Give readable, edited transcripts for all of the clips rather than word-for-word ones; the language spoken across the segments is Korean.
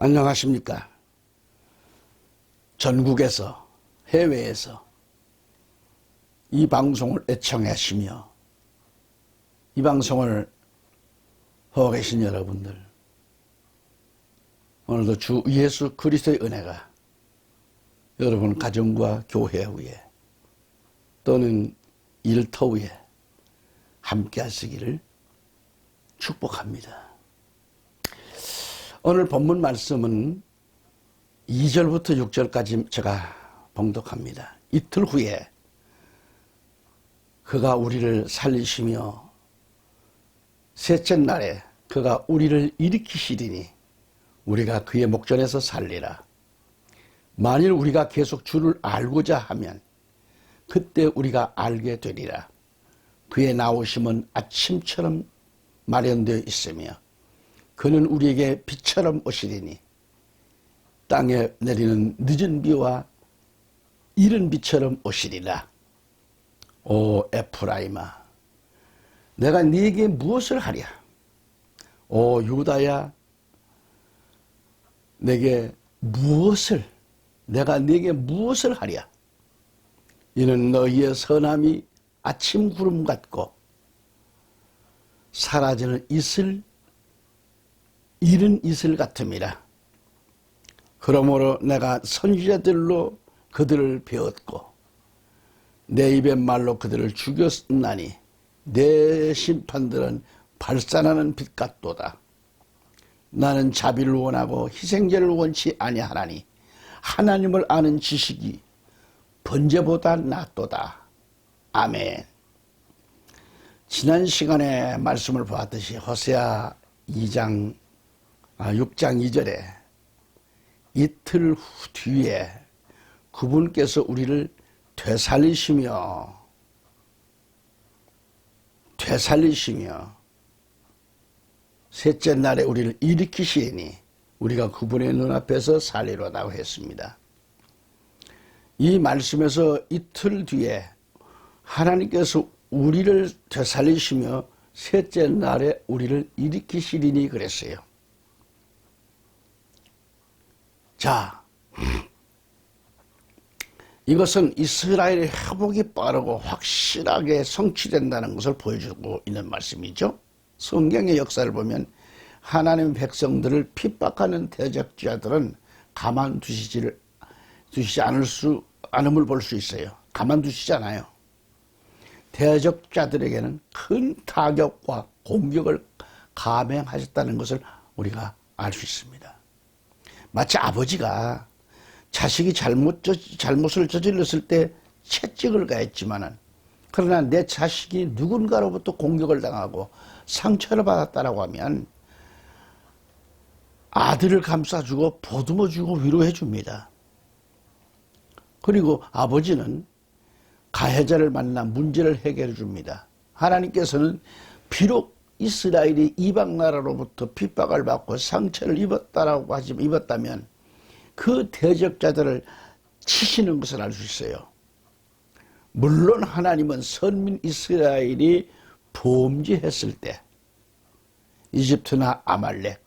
안녕하십니까. 전국에서 해외에서 이 방송을 애청하시며 이 방송을 하고 계신 여러분들, 오늘도 주 예수 그리스도의 은혜가 여러분 가정과 교회 위에 또는 일터 위에 함께 하시기를 축복합니다. 오늘 본문 말씀은 2절부터 6절까지 제가 봉독합니다. 이틀 후에 그가 우리를 살리시며 셋째 날에 그가 우리를 일으키시리니 우리가 그의 목전에서 살리라. 만일 우리가 계속 주를 알고자 하면 그때 우리가 알게 되리라. 그의 나오심은 아침처럼 마련되어 있으며 그는 우리에게 비처럼 오시리니 땅에 내리는 늦은 비와 이른 비처럼 오시리라. 오 에프라임아, 내가 네게 무엇을 하랴? 오 유다야, 내가 네게 무엇을 하랴? 이는 너희의 선함이 아침 구름 같고 사라지는 이른 이슬 같음이라. 그러므로 내가 선지자들로 그들을 배웠고 내 입의 말로 그들을 죽였나니 내 심판들은 발산하는 빛 같도다. 나는 자비를 원하고 희생제를 원치 아니하나니 하나님을 아는 지식이 번제보다 낫도다. 아멘. 지난 시간에 말씀을 보았듯이 호세아 6장 2절에 이틀 뒤에 그분께서 우리를 되살리시며 셋째 날에 우리를 일으키시니 우리가 그분의 눈앞에서 살리로다고 했습니다. 이 말씀에서 이틀 뒤에 하나님께서 우리를 되살리시며 셋째 날에 우리를 일으키시리니 그랬어요. 자, 이것은 이스라엘의 회복이 빠르고 확실하게 성취된다는 것을 보여주고 있는 말씀이죠. 성경의 역사를 보면 하나님 백성들을 핍박하는 대적자들은 가만두시지 않음을 볼 수 있어요. 가만두시지 않아요. 대적자들에게는 큰 타격과 공격을 감행하셨다는 것을 우리가 알 수 있습니다. 마치 아버지가 자식이 잘못을 저질렀을 때 채찍을 가했지만은, 그러나 내 자식이 누군가로부터 공격을 당하고 상처를 받았다라고 하면 아들을 감싸주고 보듬어주고 위로해줍니다. 그리고 아버지는 가해자를 만나 문제를 해결해 줍니다. 하나님께서는 비록 이스라엘이 이방 나라로부터 핍박을 받고 상처를 입었다면 그 대적자들을 치시는 것을 알 수 있어요. 물론 하나님은 선민 이스라엘이 범죄했을 때 이집트나 아말렉,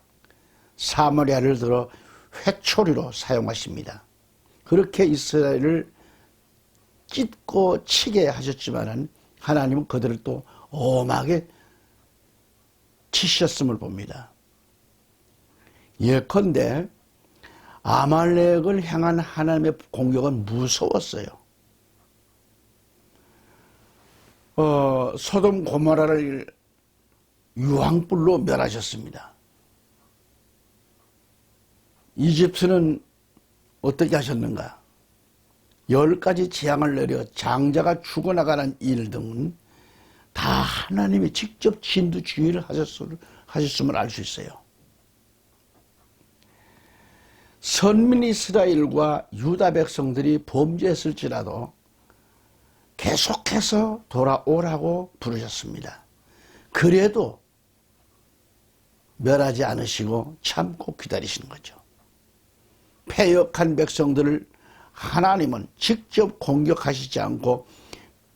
사마리아를 들어 회초리로 사용하십니다. 그렇게 이스라엘을 찢고 치게 하셨지만은 하나님은 그들을 또 엄하게 치셨음을 봅니다. 예컨대 아말렉을 향한 하나님의 공격은 무서웠어요. 소돔 고모라를 유황불로 멸하셨습니다. 이집트는 어떻게 하셨는가? 10가지 재앙을 내려 장자가 죽어나가는 일 등은 다 하나님이 직접 진두지휘를 하셨음을 알 수 있어요. 선민 이스라엘과 유다 백성들이 범죄했을지라도 계속해서 돌아오라고 부르셨습니다. 그래도 멸하지 않으시고 참고 기다리시는 거죠. 패역한 백성들을 하나님은 직접 공격하시지 않고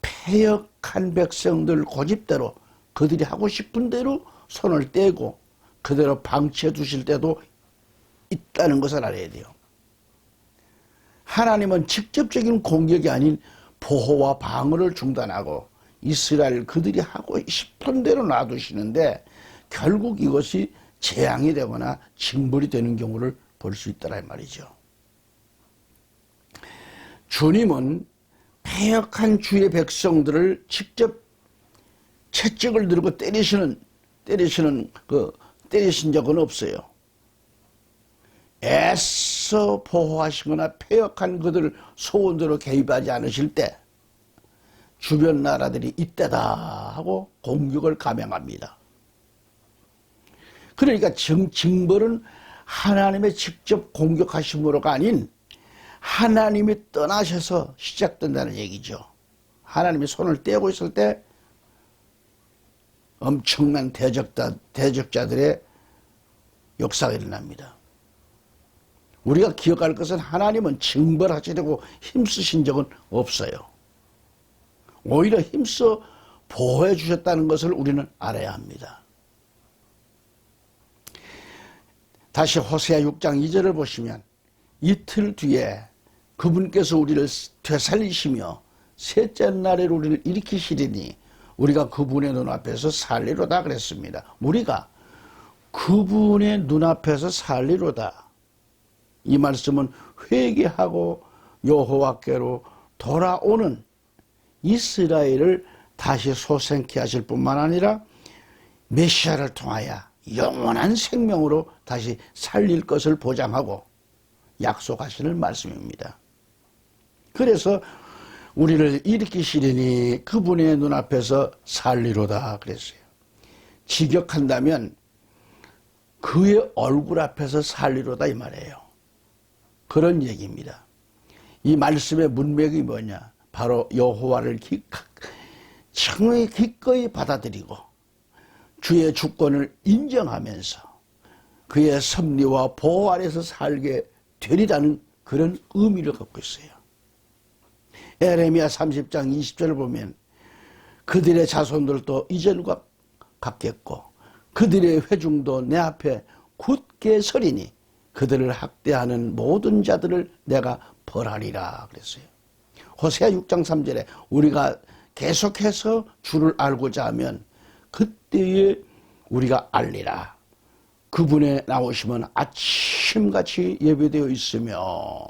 패역한 백성들 고집대로 그들이 하고 싶은 대로 손을 떼고 그대로 방치해 두실 때도 있다는 것을 알아야 돼요. 하나님은 직접적인 공격이 아닌 보호와 방어를 중단하고 이스라엘 그들이 하고 싶은 대로 놔두시는데 결국 이것이 재앙이 되거나 징벌이 되는 경우를 볼 수 있다는 말이죠. 주님은 패역한 주의 백성들을 직접 채찍을 들고 때리신 적은 없어요. 애써 보호하시거나 패역한 그들 소원대로 개입하지 않으실 때 주변 나라들이 이때다 하고 공격을 감행합니다. 그러니까 징벌은 하나님의 직접 공격하심으로가 아닌 하나님이 떠나셔서 시작된다는 얘기죠. 하나님이 손을 떼고 있을 때 엄청난 대적자들의 역사가 일어납니다. 우리가 기억할 것은 하나님은 징벌하시려고 힘쓰신 적은 없어요. 오히려 힘써 보호해 주셨다는 것을 우리는 알아야 합니다. 다시 호세아 6장 2절을 보시면 이틀 뒤에 그분께서 우리를 되살리시며 셋째 날에 우리를 일으키시리니 우리가 그분의 눈앞에서 살리로다 그랬습니다. 우리가 그분의 눈앞에서 살리로다. 이 말씀은 회개하고 여호와께로 돌아오는 이스라엘을 다시 소생케 하실 뿐만 아니라 메시아를 통하여 영원한 생명으로 다시 살릴 것을 보장하고 약속하시는 말씀입니다. 그래서 우리를 일으키시리니 그분의 눈앞에서 살리로다 그랬어요. 직역한다면 그의 얼굴 앞에서 살리로다 이 말이에요. 그런 얘기입니다. 이 말씀의 문맥이 뭐냐? 바로 여호와를 정말 기꺼이 받아들이고 주의 주권을 인정하면서 그의 섭리와 보호 아래서 살게 되리라는 그런 의미를 갖고 있어요. 에레미야 30장 20절을 보면 그들의 자손들도 이전과 같겠고 그들의 회중도 내 앞에 굳게 서리니 그들을 학대하는 모든 자들을 내가 벌하리라 그랬어요. 호세아 6장 3절에 우리가 계속해서 주를 알고자 하면 그때에 우리가 알리라. 그분의 나오시면 아침같이 예배되어 있으며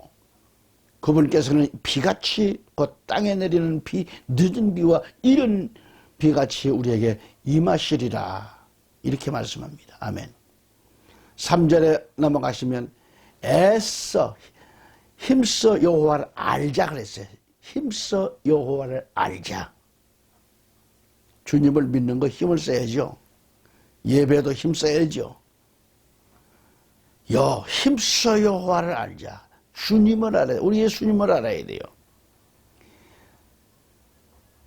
그분께서는 비같이 곧 땅에 내리는 비, 늦은 비와 이른 비같이 우리에게 임하시리라. 이렇게 말씀합니다. 아멘. 3절에 넘어가시면 애써 힘써 여호와를 알자 그랬어요. 힘써 여호와를 알자. 주님을 믿는 거 힘을 써야죠. 예배도 힘 써야죠. 힘써 여호와를 알자. 주님을 알아야 돼요. 우리 예수님을 알아야 돼요.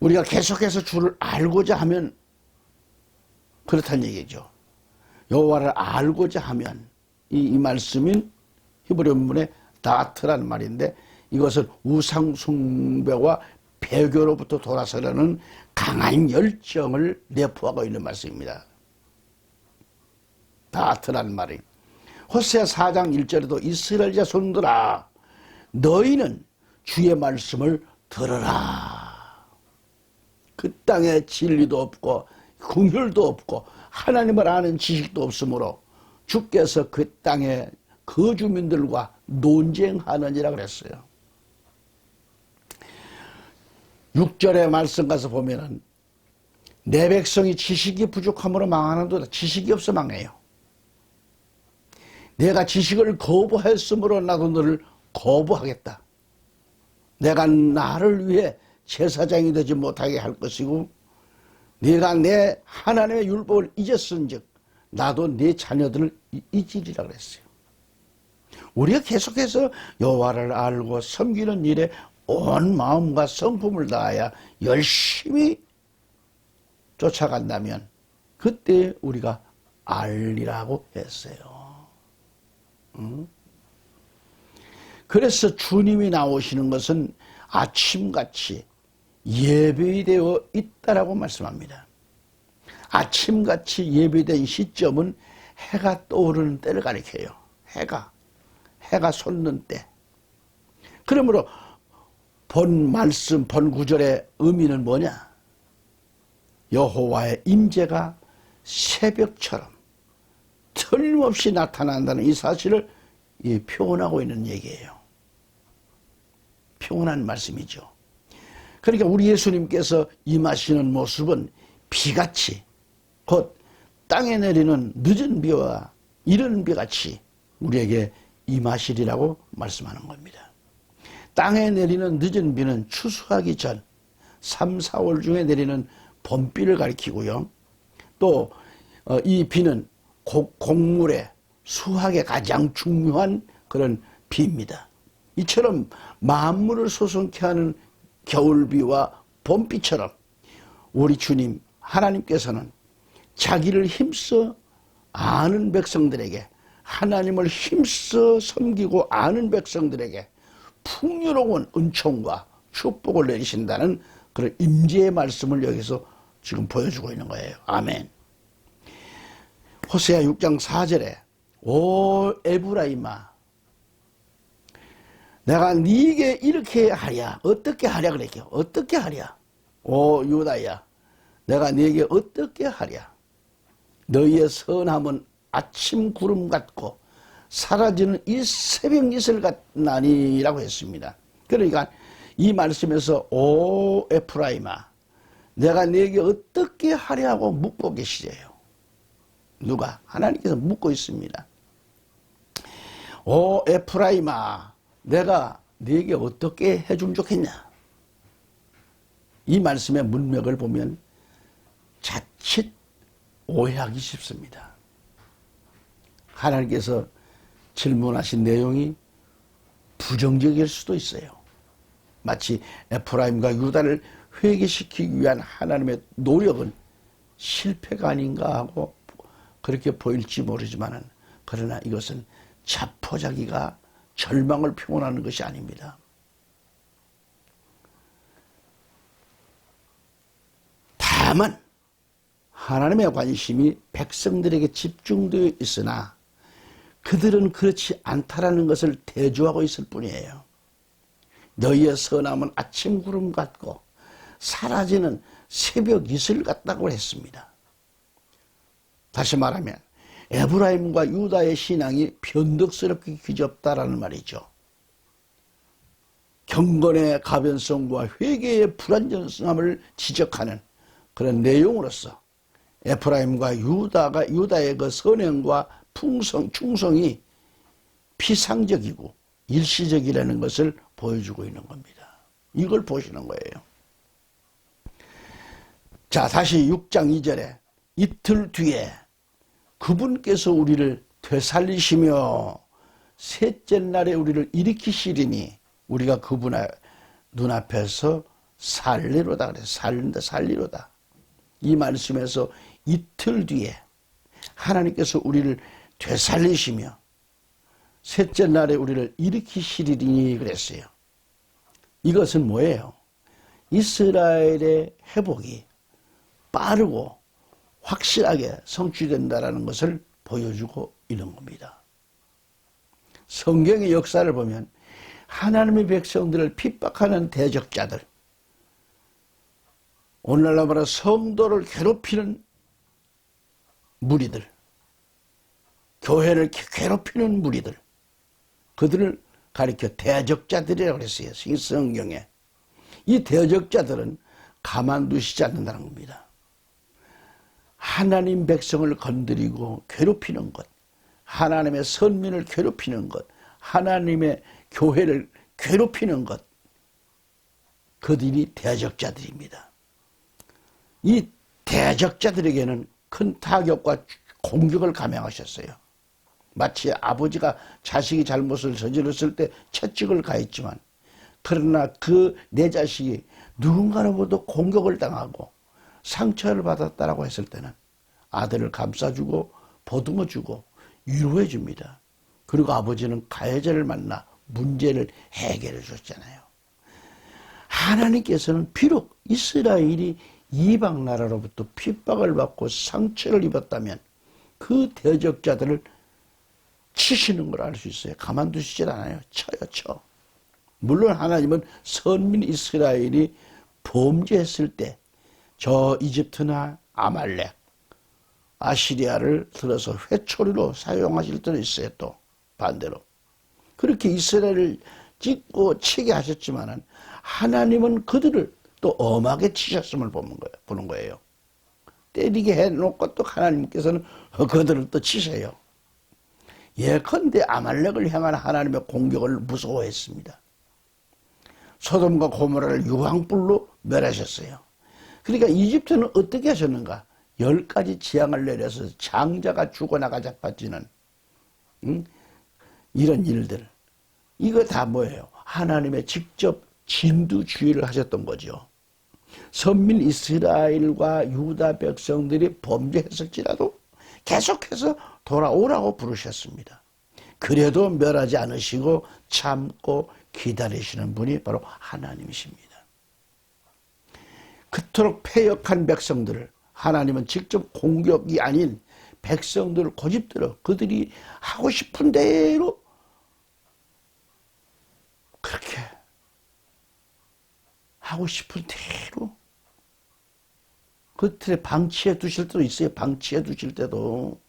우리가 계속해서 주를 알고자 하면 그렇다는 얘기죠. 여호와를 알고자 하면 이 말씀인 히브리 문의 다트라는 말인데 이것은 우상 숭배와 배교로부터 돌아서려는 강한 열정을 내포하고 있는 말씀입니다. 다트라는 말이 호세아 4장 1절에도 이스라엘 자손들아 너희는 주의 말씀을 들으라. 그 땅에 진리도 없고 긍휼도 없고 하나님을 아는 지식도 없으므로 주께서 그 땅의 거주민들과 논쟁하느니라 그랬어요. 6절의 말씀 가서 보면은 내 백성이 지식이 부족함으로 망하는도다. 지식이 없어 망해요. 내가 지식을 거부했으므로 나도 너를 거부하겠다. 내가 나를 위해 제사장이 되지 못하게 할 것이고 네가 내 하나님의 율법을 잊었은즉 나도 네 자녀들을 잊으리라 그랬어요. 우리가 계속해서 여호와를 알고 섬기는 일에 온 마음과 성품을 다하여 열심히 쫓아간다면 그때 우리가 알리라고 했어요. 그래서 주님이 나오시는 것은 아침같이 예배되어 있다라고 말씀합니다. 아침같이 예배된 시점은 해가 떠오르는 때를 가리켜요. 해가 해가 솟는 때. 그러므로 본 말씀, 본 구절의 의미는 뭐냐? 여호와의 임재가 새벽처럼 틀림없이 나타난다는 이 사실을 표현하고 있는 얘기예요. 표현한 말씀이죠. 그러니까 우리 예수님께서 임하시는 모습은 비같이, 곧 땅에 내리는 늦은 비와 이른 비같이 우리에게 임하시리라고 말씀하는 겁니다. 땅에 내리는 늦은 비는 추수하기 전 3, 4월 중에 내리는 봄비를 가리키고요. 또 이 비는 곡물의 수확에 가장 중요한 그런 비입니다. 이처럼 만물을 소성케 하는 겨울비와 봄비처럼 우리 주님 하나님께서는 자기를 힘써 아는 백성들에게, 하나님을 힘써 섬기고 아는 백성들에게 풍요로운 은총과 축복을 내리신다는 그런 임재의 말씀을 여기서 지금 보여주고 있는 거예요. 아멘. 호세아 6장 4절에 오 에브라임아, 내가 네게 이렇게 하랴. 어떻게 하랴 그랬게요. 어떻게 하랴. 오 유다야, 내가 네게 어떻게 하랴. 너희의 선함은 아침 구름 같고 사라지는 이 새벽 이슬 같나니라고 했습니다. 그러니까 이 말씀에서 오 에프라임아, 내가 네게 어떻게 하랴고 묻고 계시래요. 누가? 하나님께서 묻고 있습니다. 오 에프라임아, 내가 네게 어떻게 해주면 좋겠냐. 이 말씀의 문맥을 보면 자칫 오해하기 쉽습니다. 하나님께서 질문하신 내용이 부정적일 수도 있어요. 마치 에프라임과 유다를 회개시키기 위한 하나님의 노력은 실패가 아닌가 하고 그렇게 보일지 모르지만은, 그러나 이것은 자포자기가 절망을 표현하는 것이 아닙니다. 다만 하나님의 관심이 백성들에게 집중되어 있으나 그들은 그렇지 않다라는 것을 대조하고 있을 뿐이에요. 너희의 선함은 아침 구름 같고 사라지는 새벽 이슬 같다고 했습니다. 다시 말하면 에브라임과 유다의 신앙이 변덕스럽게 귀접다라는 말이죠. 경건의 가변성과 회개의 불완전성함을 지적하는 그런 내용으로서 에프라임과 유다의 그 선행과 충성이 피상적이고 일시적이라는 것을 보여주고 있는 겁니다. 이걸 보시는 거예요. 자, 다시 6장 2절에 이틀 뒤에 그분께서 우리를 되살리시며 셋째 날에 우리를 일으키시리니 우리가 그분 눈앞에서 살리로다 그래서 살리로다. 이 말씀에서 이틀 뒤에 하나님께서 우리를 되살리시며 셋째 날에 우리를 일으키시리니 그랬어요. 이것은 뭐예요? 이스라엘의 회복이 빠르고 확실하게 성취된다는 것을 보여주고 있는 겁니다. 성경의 역사를 보면 하나님의 백성들을 핍박하는 대적자들, 오늘날 말하는 성도를 괴롭히는 무리들, 교회를 괴롭히는 무리들, 그들을 가리켜 대적자들이라고 그랬어요. 성경에. 이 대적자들은 가만두시지 않는다는 겁니다. 하나님 백성을 건드리고 괴롭히는 것, 하나님의 선민을 괴롭히는 것, 하나님의 교회를 괴롭히는 것, 그들이 대적자들입니다. 이 대적자들에게는 큰 타격과 공격을 감행하셨어요. 마치 아버지가 자식이 잘못을 저질렀을 때 채찍을 가했지만, 그러나 내 자식이 누군가로부터 공격을 당하고 상처를 받았다라고 했을 때는 아들을 감싸주고 보듬어주고 위로해줍니다. 그리고 아버지는 가해자를 만나 문제를 해결해 줬잖아요. 하나님께서는 비록 이스라엘이 이방 나라로부터 핍박을 받고 상처를 입었다면 그 대적자들을 치시는 걸 알 수 있어요. 가만두시질 않아요. 쳐요, 쳐. 물론 하나님은 선민 이스라엘이 범죄했을 때 저 이집트나 아말렉, 아시리아를 들어서 회초리로 사용하실 때도 있어요. 또 반대로. 그렇게 이스라엘을 찍고 치게 하셨지만은 하나님은 그들을 또 엄하게 치셨음을 보는 거예요. 때리게 해놓고 또 하나님께서는 그들을 또 치세요. 예컨대 아말렉을 향한 하나님의 공격을 무서워했습니다. 소돔과 고모라를 유황불로 멸하셨어요. 그러니까 이집트는 어떻게 하셨는가? 10가지 재앙을 내려서 장자가 죽어나가 자빠지는 이런 일들. 이거 다 뭐예요? 하나님의 직접 진두지휘를 하셨던 거죠. 선민 이스라엘과 유다 백성들이 범죄했을지라도 계속해서 돌아오라고 부르셨습니다. 그래도 멸하지 않으시고 참고 기다리시는 분이 바로 하나님이십니다. 그토록 패역한 백성들을 하나님은 직접 공격이 아닌 백성들을 고집들어 그들이 하고 싶은 대로 그렇게 하고 싶은 대로 그들의 방치해 두실 때도 있어요. 방치해 두실 때도.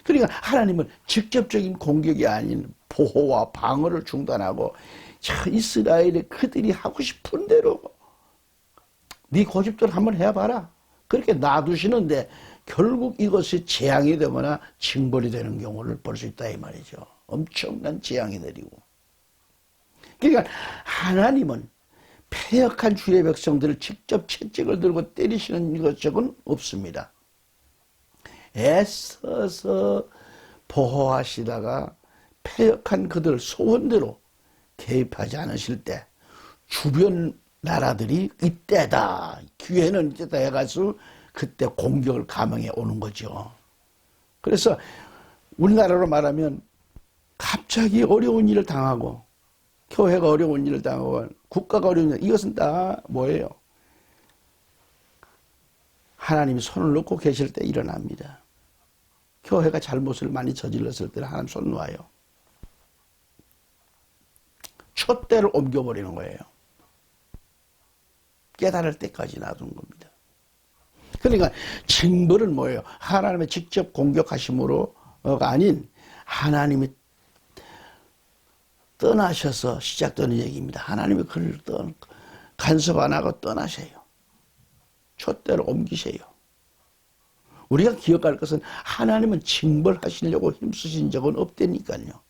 그러니까 하나님은 직접적인 공격이 아닌 보호와 방어를 중단하고 이스라엘이 그들이 하고 싶은 대로 네 고집대로 한번 해봐라. 그렇게 놔두시는데 결국 이것이 재앙이 되거나 징벌이 되는 경우를 볼 수 있다 이 말이죠. 엄청난 재앙이 내리고. 그러니까 하나님은 패역한 주의 백성들을 직접 채찍을 들고 때리시는 것적은 없습니다. 애써서 보호하시다가 패역한 그들 소원대로 개입하지 않으실 때 주변 나라들이 이때다, 기회는 이때다 해가지고 그때 공격을 감행해 오는 거죠. 그래서 우리나라로 말하면 갑자기 어려운 일을 당하고 교회가 어려운 일을 당하고 국가가 어려운 일, 이것은 다 뭐예요? 하나님이 손을 놓고 계실 때 일어납니다. 교회가 잘못을 많이 저질렀을 때는 하나님 손 놓아요. 촛대를 옮겨버리는 거예요. 깨달을 때까지 놔둔 겁니다. 그러니까 징벌은 뭐예요? 하나님의 직접 공격하심으로가 아닌 하나님이 떠나셔서 시작되는 얘기입니다. 하나님이 그를 간섭 안 하고 떠나세요. 촛대를 옮기세요. 우리가 기억할 것은 하나님은 징벌하시려고 힘쓰신 적은 없다니까요.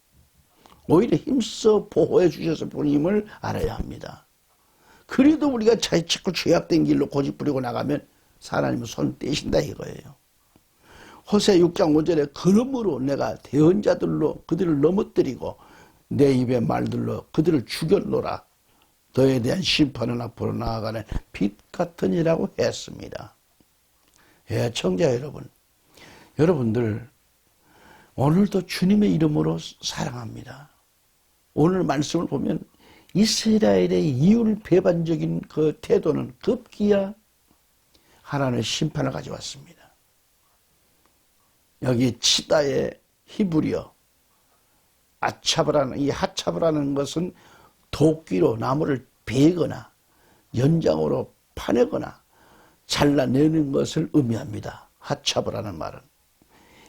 오히려 힘써 보호해 주셔서 본임을 알아야 합니다. 그래도 우리가 자꾸 죄악된 길로 고집부리고 나가면 하나님은 손 떼신다 이거예요. 호세 6장 5절에 그러므로 내가 대언자들로 그들을 넘어뜨리고 내 입의 말들로 그들을 죽였노라. 너에 대한 심판은 앞으로 나아가는 빛 같으니라고 했습니다. 청자 여러분, 여러분들 오늘도 주님의 이름으로 사랑합니다. 오늘 말씀을 보면 이스라엘의 이율 배반적인 그 태도는 급기야 하나님의 심판을 가져왔습니다. 여기 치다의 히브리어 아차브라는 이 하차브라는 것은 도끼로 나무를 베거나 연장으로 파내거나 잘라내는 것을 의미합니다. 하차브라는 말은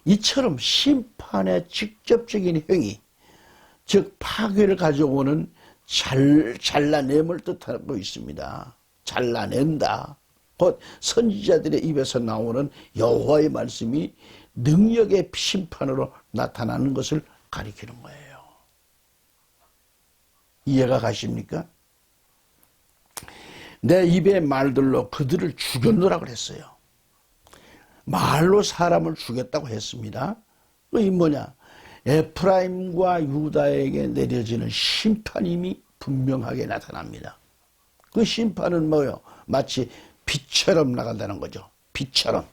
이처럼 심판의 직접적인 행위, 즉 파괴를 가져오는 잘라냄을 뜻하고 있습니다. 잘라낸다. 곧 선지자들의 입에서 나오는 여호와의 말씀이 능력의 심판으로 나타나는 것을 가리키는 거예요. 이해가 가십니까? 내 입의 말들로 그들을 죽였노라 그랬어요. 말로 사람을 죽였다고 했습니다. 이 뭐냐? 에프라임과 유다에게 내려지는 심판임이 분명하게 나타납니다. 그 심판은 뭐예요? 마치 빛처럼 나간다는 거죠. 빛처럼.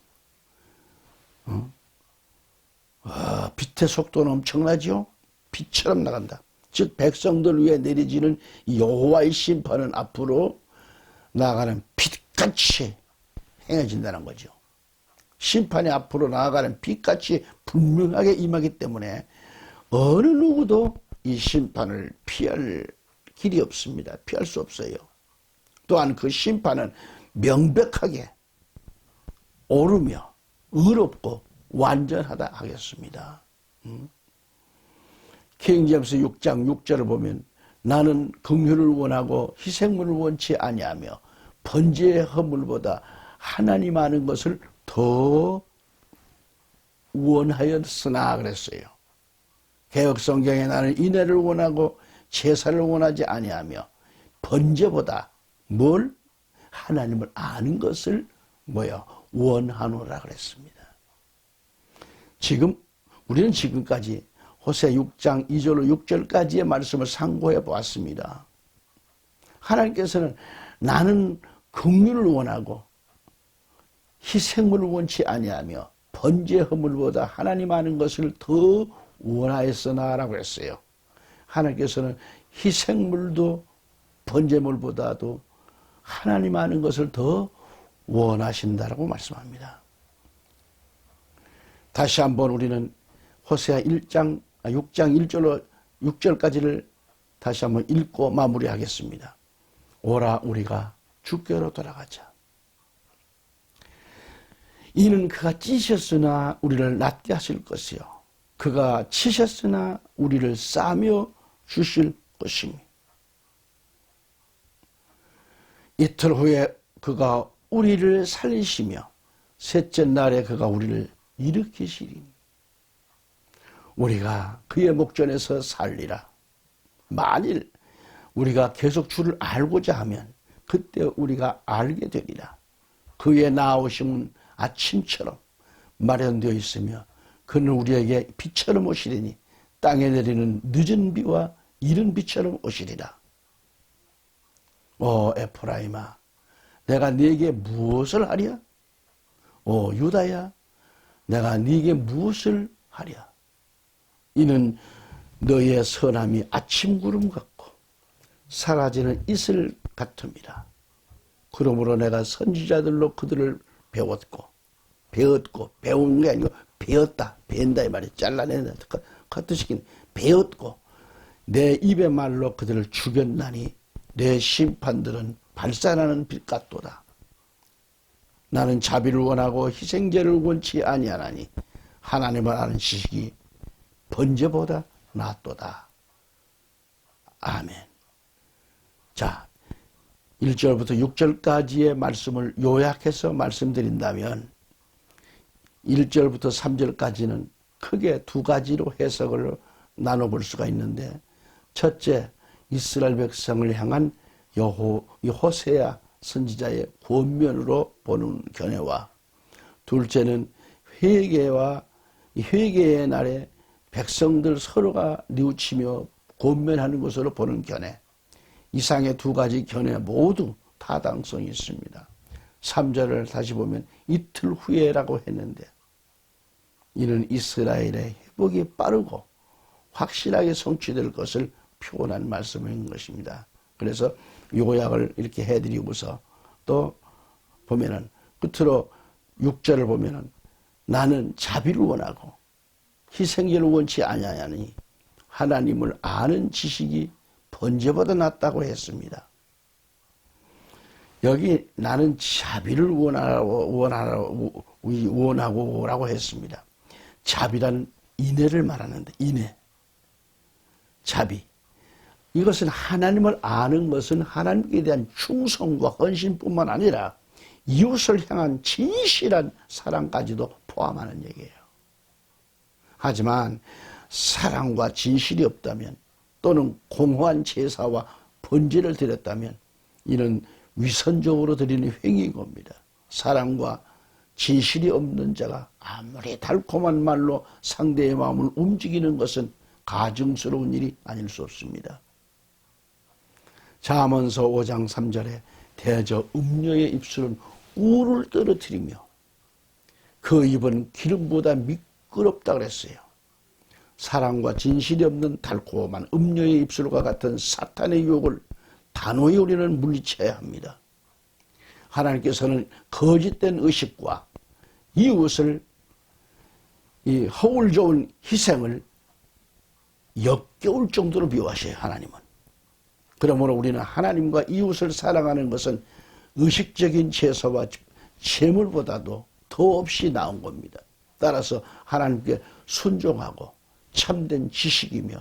빛의 속도는 엄청나죠? 빛처럼 나간다. 즉 백성들 위에 내려지는 여호와의 심판은 앞으로 나아가는 빛같이 행해진다는 거죠. 심판이 앞으로 나아가는 빛같이 분명하게 임하기 때문에 어느 누구도 이 심판을 피할 길이 없습니다. 피할 수 없어요. 또한 그 심판은 명백하게 옳으며 의롭고 완전하다 하겠습니다. 킹제임스 6장 6절을 보면 나는 긍휼을 원하고 희생물을 원치 아니하며 번제의 허물보다 하나님 아는 것을 더 원하였으나 그랬어요. 개역성경에 나는 인애를 원하고 제사를 원하지 아니하며 번제보다 뭘? 하나님을 아는 것을 원하노라 그랬습니다. 우리는 지금까지 호세 6장 2절로 6절까지의 말씀을 상고해 보았습니다. 하나님께서는 나는 긍휼을 원하고 희생물을 원치 아니하며 번제 허물보다 하나님 아는 것을 더 원하였으나라고 했어요. 하나님께서는 희생물도 번제물보다도 하나님 아는 것을 더 원하신다라고 말씀합니다. 다시 한번 우리는 호세아 6장 1절로 6절까지를 다시 한번 읽고 마무리하겠습니다. 오라 우리가 주께로 돌아가자. 이는 그가 찌셨으나 우리를 낫게 하실 것이요 그가 치셨으나 우리를 싸며 주실 것이니 이틀 후에 그가 우리를 살리시며 셋째 날에 그가 우리를 일으키시리니 우리가 그의 목전에서 살리라. 만일 우리가 계속 주를 알고자 하면 그때 우리가 알게 되리라. 그의 나오심은 아침처럼 마련되어 있으며 그는 우리에게 비처럼 오시리니 땅에 내리는 늦은 비와 이른 비처럼 오시리라. 오 에프라임아 내가 네게 무엇을 하랴? 오 유다야 내가 네게 무엇을 하랴? 이는 너의 선함이 아침 구름 같고 사라지는 이슬 같음이라. 그러므로 내가 선지자들로 그들을 배운 게 아니고 배웠다. 배운다 이 말이 잘라낸다. 겉으시킨 배웠고 내 입의 말로 그들을 죽였나니 내 심판들은 발산하는 빛 같도다. 나는 자비를 원하고 희생제를 원치 아니하나니 하나님을 아는 지식이 번제보다 낫도다. 아멘. 자, 1절부터 6절까지의 말씀을 요약해서 말씀드린다면 1절부터 3절까지는 크게 두 가지로 해석을 나눠볼 수가 있는데 첫째, 이스라엘 백성을 향한 호세아 선지자의 권면으로 보는 견해와 둘째는 회개의 날에 백성들 서로가 뉘우치며 권면하는 것으로 보는 견해. 이상의 두 가지 견해 모두 타당성이 있습니다. 3절을 다시 보면 이틀 후에라고 했는데 이는 이스라엘의 회복이 빠르고 확실하게 성취될 것을 표현한 말씀인 것입니다. 그래서 요약을 이렇게 해드리고서 또 보면은 끝으로 6절을 보면은 나는 자비를 원하고 희생제를 원치 아니하니 하나님을 아는 지식이 번제보다 낫다고 했습니다. 여기 나는 자비를 원하고라고 했습니다. 자비란 인애를 말하는데 인애, 자비. 이것은 하나님을 아는 것은 하나님께 대한 충성과 헌신뿐만 아니라 이웃을 향한 진실한 사랑까지도 포함하는 얘기예요. 하지만 사랑과 진실이 없다면 또는 공허한 제사와 번제를 드렸다면 이는 위선적으로 드리는 행위인 겁니다. 사랑과 진실이 없는 자가 아무리 달콤한 말로 상대의 마음을 움직이는 것은 가증스러운 일이 아닐 수 없습니다. 잠언서 5장 3절에 대저 음녀의 입술은 우를 떨어뜨리며 그 입은 기름보다 미끄럽다 그랬어요. 사랑과 진실이 없는 달콤한 음녀의 입술과 같은 사탄의 유혹을 단호히 우리는 물리쳐야 합니다. 하나님께서는 거짓된 의식과 이웃을 이 허울 좋은 희생을 역겨울 정도로 미워하셔요, 하나님은. 그러므로 우리는 하나님과 이웃을 사랑하는 것은 의식적인 제사와 제물보다도 더없이 나은 겁니다. 따라서 하나님께 순종하고 참된 지식이며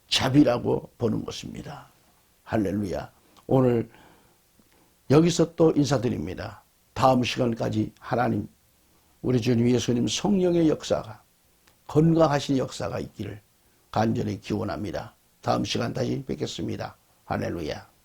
자비라고 보는 것입니다. 할렐루야. 오늘 여기서 또 인사드립니다. 다음 시간까지 하나님, 우리 주님 예수님 성령의 역사가, 건강하신 역사가 있기를 간절히 기원합니다. 다음 시간 다시 뵙겠습니다. 할렐루야.